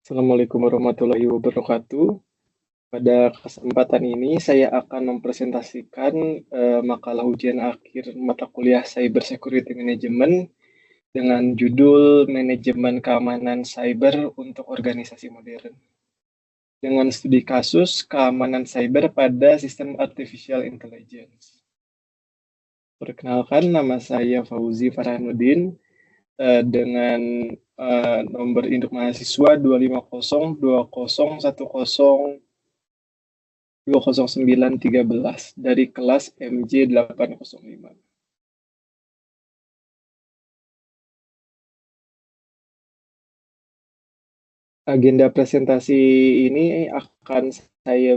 Assalamualaikum warahmatullahi wabarakatuh. Pada kesempatan ini saya akan mempresentasikan makalah ujian akhir mata kuliah Cyber Security Management dengan judul Manajemen Keamanan Cyber untuk Organisasi Modern. Dengan studi kasus keamanan cyber pada sistem artificial intelligence. Perkenalkan, nama saya Fauzi Farhanuddin dengan nomor induk mahasiswa 2502010200913 dari kelas MJ805. Agenda presentasi ini akan saya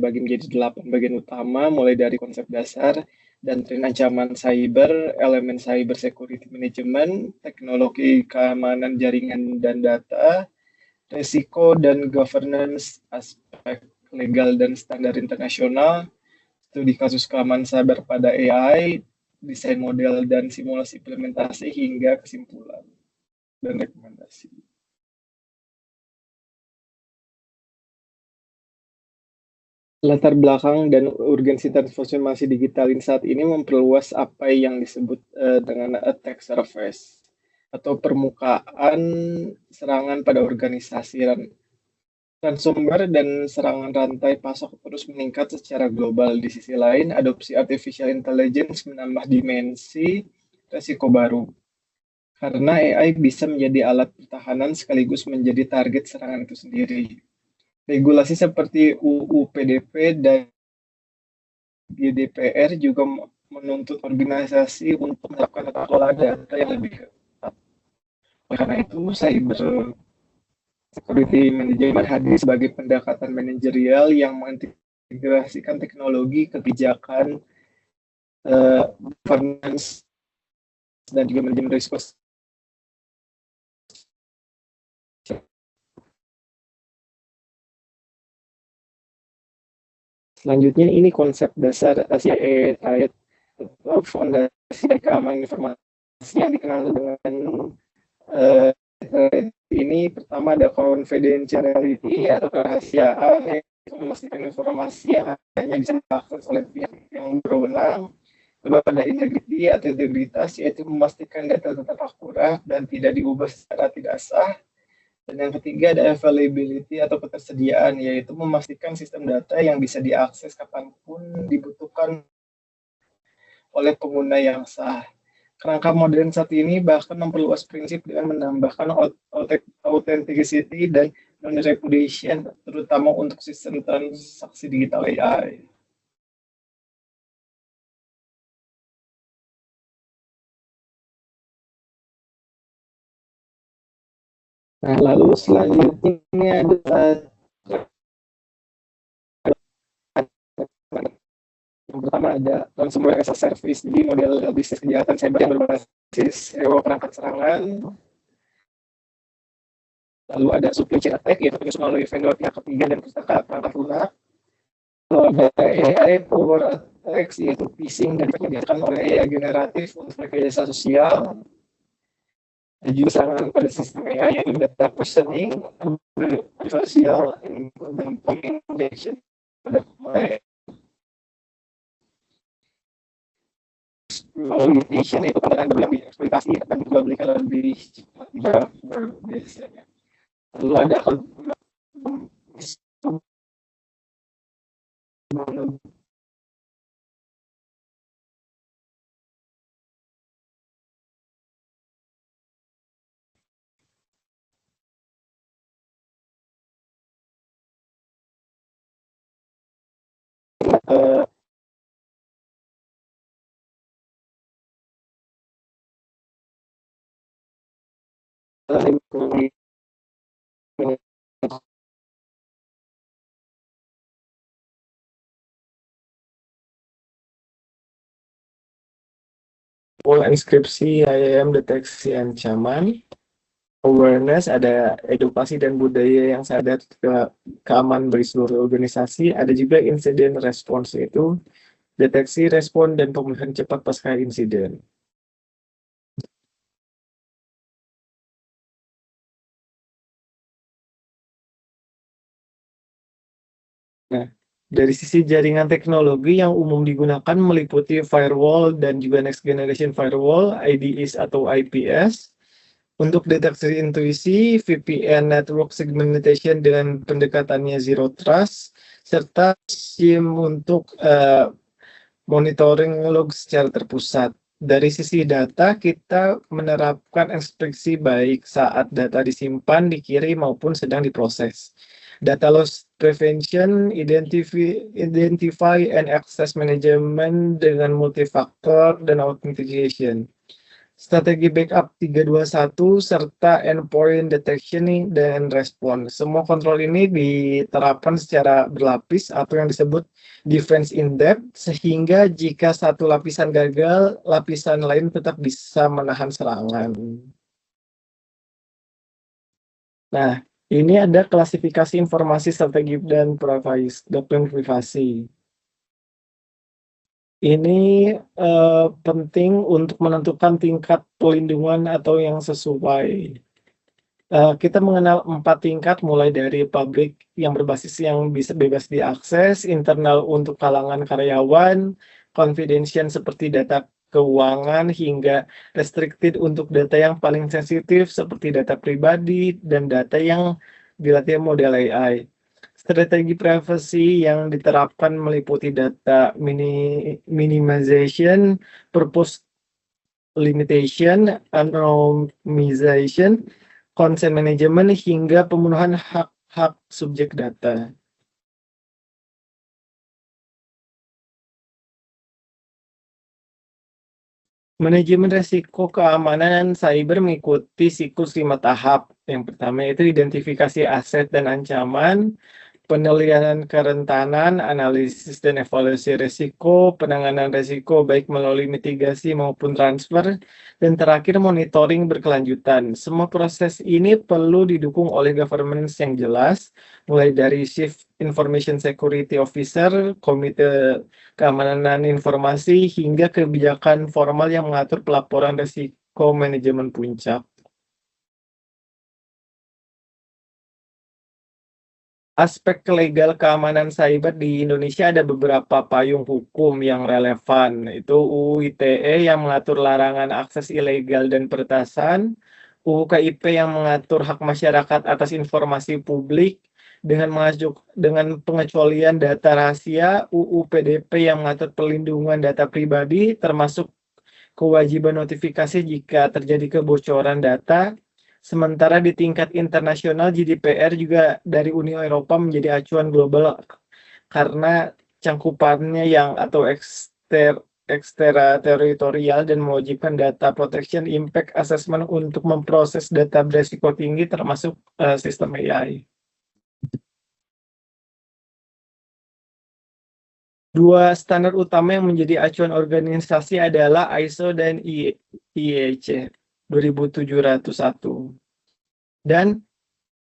bagi menjadi 8 bagian utama, mulai dari konsep dasar dan tren ancaman cyber, elemen cyber security management, teknologi keamanan jaringan dan data, risiko dan governance, aspek legal dan standar internasional, studi kasus keamanan cyber pada AI, desain model dan simulasi implementasi, hingga kesimpulan dan rekomendasi. Latar belakang dan urgensi transformasi digital saat ini memperluas apa yang disebut dengan attack surface atau permukaan serangan pada organisasi. Ransomware dan serangan rantai pasok terus meningkat secara global. Di sisi lain, adopsi artificial intelligence menambah dimensi resiko baru, karena AI bisa menjadi alat pertahanan sekaligus menjadi target serangan itu sendiri. Regulasi seperti UU PDP dan GDPR juga menuntut organisasi untuk melakukan tata kelola data yang lebih ketat. Oleh karena itu, cyber security management hadir sebagai pendekatan manajerial yang mengintegrasikan teknologi, kebijakan, governance, dan juga manajemen risiko. Selanjutnya ini konsep dasar ayat fondasi keamanan informasi yang dikenal dengan ini. Pertama ada confidentiality atau kerahasiaan, yang memastikan informasi yang hanya bisa diakses oleh pihak yang berwenang. Kedua ada integriti atau integritas, yaitu memastikan data tetap akurat dan tidak diubah secara tidak sah. Dan yang ketiga ada availability atau ketersediaan, yaitu memastikan sistem data yang bisa diakses kapanpun dibutuhkan oleh pengguna yang sah. Kerangka modern saat ini bahkan memperluas prinsip dengan menambahkan authenticity dan non-repudiation, terutama untuk sistem transaksi digital AI. Nah, lalu selanjutnya ada yang pertama ada ransomware as a service, jadi model bisnis kejahatan cyber yang berbasis perangkat serangan. Lalu ada supply chain attack, yaitu penyusupan oleh vendor pihak ketiga dan perangkat lunak. Lalu ada AI power attacks, yaitu phishing dan dikerjakan oleh AI generatif untuk rekayasa sosial. Dan juga serangan pada sistem AI, yaitu data personing, sosial, dan communication. Limitation itu kendaraan berlebih eksploitasi akan juga belikan lebih cepat biasanya. Lalu ada full inskripsi, IAM deteksi ancaman, awareness, ada edukasi dan budaya yang sadar keamanan bagi seluruh organisasi. Ada juga insiden response, yaitu deteksi, respon, dan pemulihan cepat pasca insiden. Dari sisi jaringan teknologi yang umum digunakan meliputi firewall dan juga next generation firewall, IDS atau IPS. Untuk deteksi intuisi, VPN network segmentation dengan pendekatannya zero trust, serta SIEM untuk monitoring log secara terpusat. Dari sisi data, kita menerapkan enkripsi baik saat data disimpan, dikirim, maupun sedang diproses. Data loss prevention, identify and access management dengan multifaktor dan authentication. Strategi backup 321 serta endpoint detection dan response. Semua kontrol ini diterapkan secara berlapis atau yang disebut defense in depth, sehingga jika satu lapisan gagal, lapisan lain tetap bisa menahan serangan. Nah, ini ada klasifikasi informasi strategi dan doktrin privasi. Ini penting untuk menentukan tingkat pelindungan atau yang sesuai. Kita mengenal 4 tingkat mulai dari publik yang berbasis yang bisa bebas diakses, internal untuk kalangan karyawan, confidential seperti data keuangan, hingga restricted untuk data yang paling sensitif seperti data pribadi dan data yang dilatih model AI. Strategi privasi yang diterapkan meliputi data minimization, purpose limitation, anonymization, consent management, hingga pemenuhan hak-hak subjek data. Manajemen resiko keamanan cyber mengikuti siklus 5 tahap. Yang pertama itu identifikasi aset dan ancaman, penilaian kerentanan, analisis dan evaluasi risiko, penanganan risiko baik melalui mitigasi maupun transfer, dan terakhir monitoring berkelanjutan. Semua proses ini perlu didukung oleh governance yang jelas, mulai dari Chief Information Security Officer, Komite Keamanan Informasi, hingga kebijakan formal yang mengatur pelaporan risiko manajemen puncak. Aspek legal keamanan cyber di Indonesia ada beberapa payung hukum yang relevan. Itu UU ITE yang mengatur larangan akses ilegal dan peretasan, UU KIP yang mengatur hak masyarakat atas informasi publik dengan pengecualian data rahasia, UU PDP yang mengatur perlindungan data pribadi termasuk kewajiban notifikasi jika terjadi kebocoran data. Sementara di tingkat internasional, GDPR juga dari Uni Eropa menjadi acuan global karena cangkupannya yang atau ekstrateritorial dan mewajibkan data protection impact assessment untuk memproses data berisiko tinggi termasuk sistem AI. Dua standar utama yang menjadi acuan organisasi adalah ISO dan IEC 2701. Dan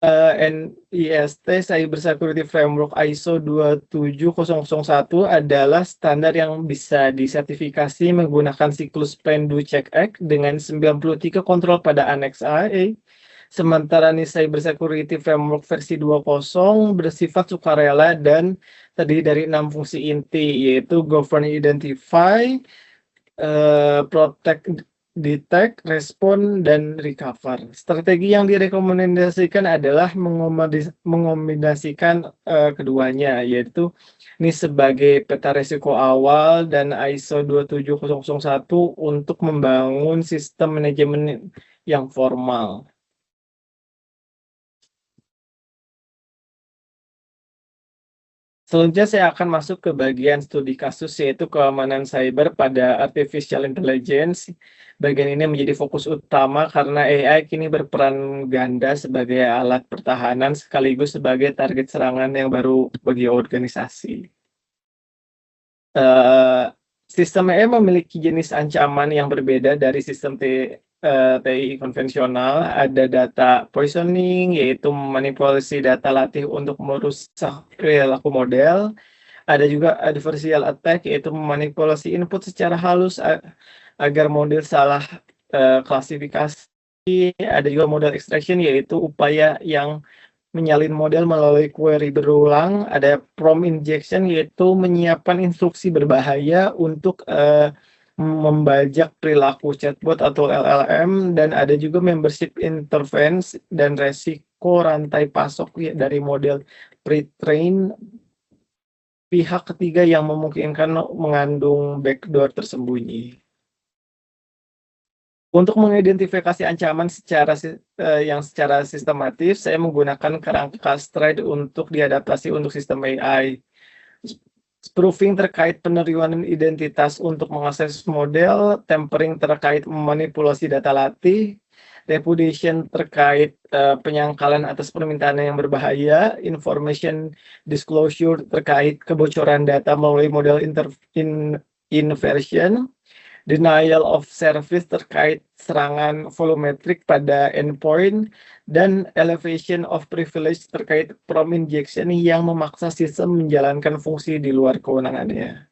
NIST Cyber Security Framework ISO 27001 adalah standar yang bisa disertifikasi menggunakan siklus Plan-Do Check-Act dengan 93 kontrol pada Annex A. Sementara NIST Cyber Security Framework versi 2.0 bersifat sukarela dan terdiri dari 6 fungsi inti, yaitu Govern, Identify, Protect, Detect, Respond, dan Recover. Strategi yang direkomendasikan adalah mengombinasikan keduanya, yaitu ini sebagai peta risiko awal dan ISO 27001 untuk membangun sistem manajemen yang formal. Selanjutnya saya akan masuk ke bagian studi kasus, yaitu keamanan cyber pada artificial intelligence. Bagian ini menjadi fokus utama karena AI kini berperan ganda sebagai alat pertahanan sekaligus sebagai target serangan yang baru bagi organisasi. Sistem AI memiliki jenis ancaman yang berbeda dari sistem TI konvensional. Ada data poisoning, yaitu memanipulasi data latih untuk merusak perilaku model. Ada juga adversarial attack, yaitu memanipulasi input secara halus agar model salah klasifikasi. Ada juga model extraction, yaitu upaya yang menyalin model melalui query berulang, ada prompt injection yaitu menyiapkan instruksi berbahaya untuk membajak perilaku chatbot atau LLM, dan ada juga membership interference dan resiko rantai pasok dari model pre-train pihak ketiga yang memungkinkan mengandung backdoor tersembunyi. Untuk mengidentifikasi ancaman yang secara sistematis, saya menggunakan kerangka Stride untuk diadaptasi untuk sistem AI. Spoofing terkait penerimaan identitas untuk mengakses model, tempering terkait memanipulasi data latih, repudiation terkait penyangkalan atas permintaan yang berbahaya, information disclosure terkait kebocoran data melalui model inversion, denial of service terkait serangan volumetrik pada endpoint, dan elevation of privilege terkait prompt injection yang memaksa sistem menjalankan fungsi di luar kewenangannya.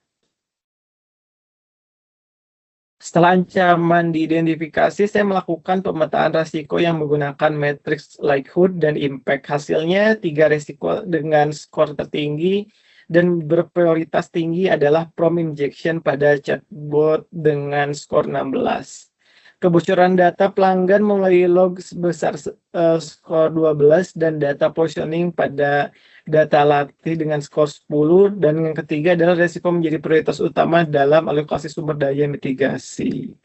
Setelah ancaman diidentifikasi, saya melakukan pemetaan risiko yang menggunakan matriks likelihood dan impact. Hasilnya 3 risiko dengan skor tertinggi dan berprioritas tinggi adalah prompt injection pada chatbot dengan skor 16. Kebocoran data pelanggan mulai log sebesar skor 12 dan data positioning pada data latih dengan skor 10, dan yang ketiga adalah risiko menjadi prioritas utama dalam alokasi sumber daya mitigasi.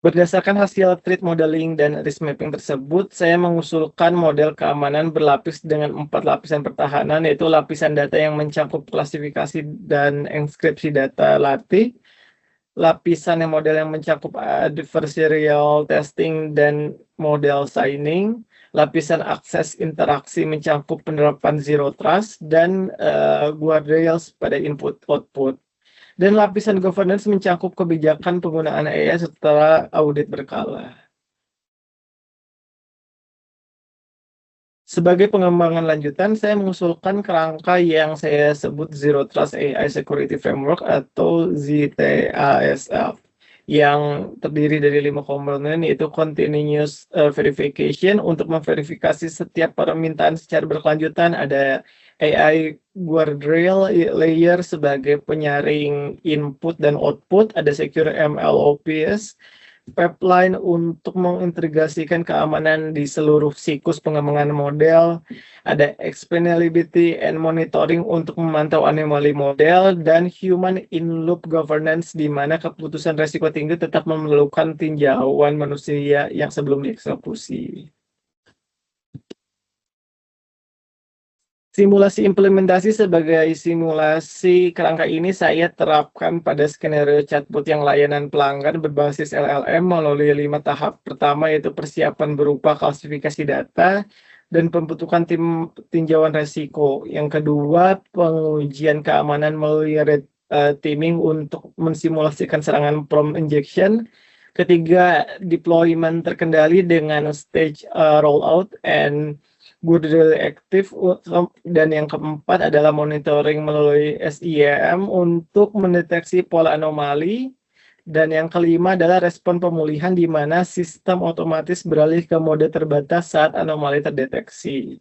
Berdasarkan hasil threat modeling dan risk mapping tersebut, saya mengusulkan model keamanan berlapis dengan 4 lapisan pertahanan, yaitu lapisan data yang mencakup klasifikasi dan enkripsi data latih, lapisan model yang mencakup adversarial testing dan model signing, lapisan akses interaksi mencakup penerapan zero trust, dan guardrails pada input-output. Dan lapisan governance mencakup kebijakan penggunaan AI setelah audit berkala. Sebagai pengembangan lanjutan, saya mengusulkan kerangka yang saya sebut Zero Trust AI Security Framework atau ZTASF, yang terdiri dari 5 komponen, yaitu continuous verification untuk memverifikasi setiap permintaan secara berkelanjutan, ada AI guardrail layer sebagai penyaring input dan output, ada secure MLOps, pipeline untuk mengintegrasikan keamanan di seluruh siklus pengembangan model, ada explainability and monitoring untuk memantau anomali model, dan human in loop governance di mana keputusan risiko tinggi tetap memerlukan tinjauan manusia yang sebelum dieksekusi. Simulasi implementasi sebagai simulasi kerangka ini saya terapkan pada skenario chatbot yang layanan pelanggan berbasis LLM melalui 5 tahap. Pertama yaitu persiapan berupa klasifikasi data dan pembentukan tim tinjauan risiko. Yang kedua, pengujian keamanan melalui red teaming untuk mensimulasikan serangan prompt injection. Ketiga, deployment terkendali dengan stage rollout and guardrail aktif, dan yang keempat adalah monitoring melalui SIEM untuk mendeteksi pola anomali, dan yang kelima adalah respon pemulihan di mana sistem otomatis beralih ke mode terbatas saat anomali terdeteksi.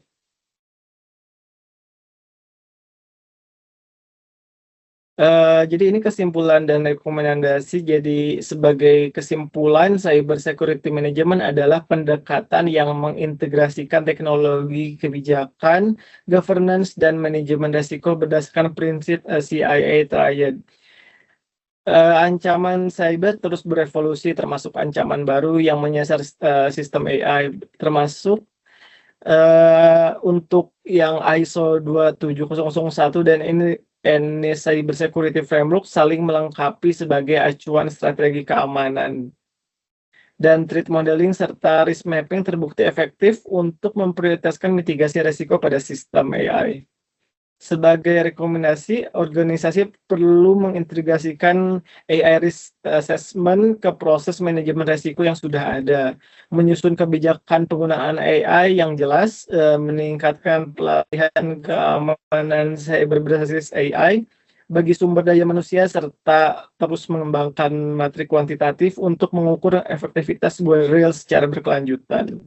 Jadi ini kesimpulan dan rekomendasi. Jadi sebagai kesimpulan, cyber security management adalah pendekatan yang mengintegrasikan teknologi, kebijakan, governance, dan manajemen risiko berdasarkan prinsip CIA Triad. Ancaman cyber terus berevolusi, termasuk ancaman baru yang menyasar sistem AI, termasuk untuk yang ISO 27001 dan ini Cyber Security Framework saling melengkapi sebagai acuan strategi keamanan. Dan threat modeling serta risk mapping terbukti efektif untuk memprioritaskan mitigasi risiko pada sistem AI. Sebagai rekomendasi, organisasi perlu mengintegrasikan AI risk assessment ke proses manajemen risiko yang sudah ada, menyusun kebijakan penggunaan AI yang jelas, meningkatkan pelatihan keamanan cyber berbasis AI, bagi sumber daya manusia serta terus mengembangkan materi kuantitatif untuk mengukur efektivitas sebuah rel secara berkelanjutan.